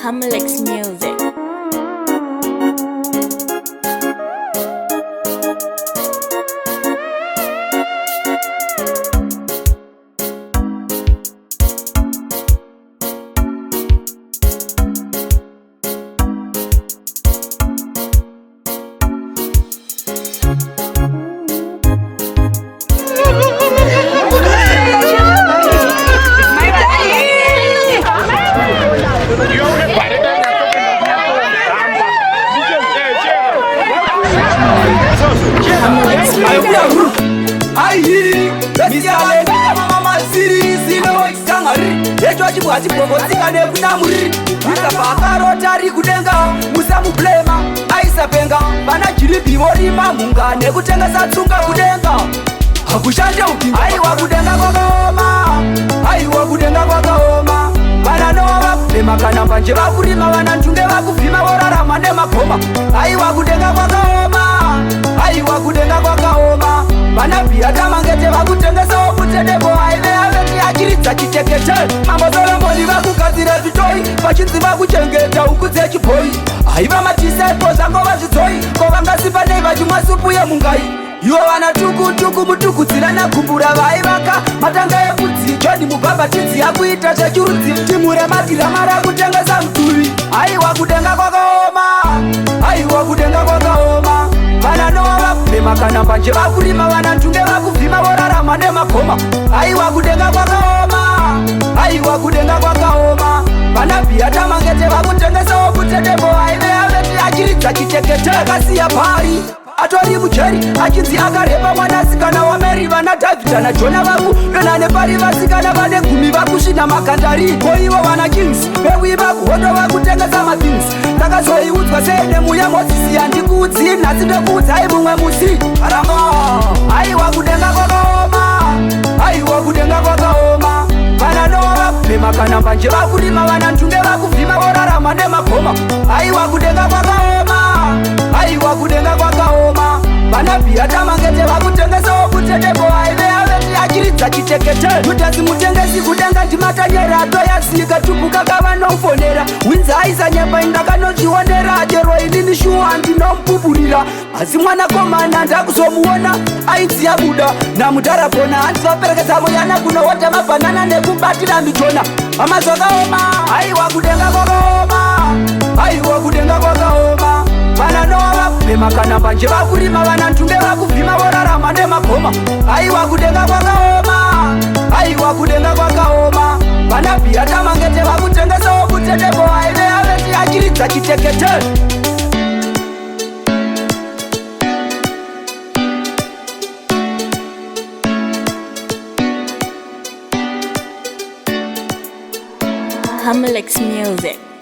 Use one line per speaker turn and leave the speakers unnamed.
Hamlex Music.
Akarotari kudenga musamublema aisapenga vana jiripi vorima munga nekutengesa tsunga kudenga hakushanje upinga aiwa kudenga kwakaoma aiwa kudenga kwakaoma vana nova kublema kana mbanje vakurima vana ntunge vakuvhima vorarama nemakoma aiwa kudenga kwakaoma aiwa kudenga kwakaoma vana bhiyatamangete vakutengesawo kutedepo aive aveti achiridza chitekete mambosolomoni vakugadzira zvitoi vachinzi vakuchengeta huku dzechibhoi aiva matisepo zvangova zvidzoi kovangasipanei vachimwa supu yemungai ivo vana tukutuku mutukudzirana gumbura vaivaka matanga ebudzi joni mubhabhatidzi yakuita zvechirudzi timure madhiramara kutengesa muturi aiwa kudenga kwakaoma aiwa kudenga kwakaoma vana nova kublema kana mbanje vakurima vana ntunge vakuvhima vorarama nemakoma aiwa kudenga kwakaoma aiwa kudenga kwakaoma vana bhiyatamangete vakutengesawo kutedepo aive aveti achiridza chitekete akasiya pari atori mujeri achinzi akarepa mwanasikana wameri vana dhavhidha najona vaku yona nepari vasikana vane gumi vakusvina makandari koivo vana kings veuiva kuhondo vakutengesa mathings ndakazoiudzwa sei nemuya mozisi handikuudzi nhasi ndekuudzai mumwe musi aranga aiwa kudenga kwakaoma aiwa kudenga kwakaoma vana nova kublema kana mbanje vakurima vana ntunge vakuvhima vorarama nemakoma aiwa kudenga kwakaoma aiwa kudenga kwakaoma vana bhiyatamangete vakutengesawo kutedepo aive aveti achiridza chitekete mutazi mutengesi kudenga ndimatanyera atoyasika tupuka kavanofonera winzi aisanyemba indakanozvionera chero inini shuwa ndinomupupurira asi mwanakomana ndakuzomuona ainzi yabuda namudharabhona handizoperekesa muyana kunowota mabhanana nekubatira mitona amazvakaoma aiwa kudenga kwakaoma aiwa kudenga kwakaoma vana nova kublema kana mbanje vakurima vana ntunge vakuvhima vorarama nemakoma aiwa kudenga kwakaoma aiwa kudenga kwakaoma vana bhiyatamangete vakutengesawo kutedepo aive aveti achiridza chitekete
Hamlex Music.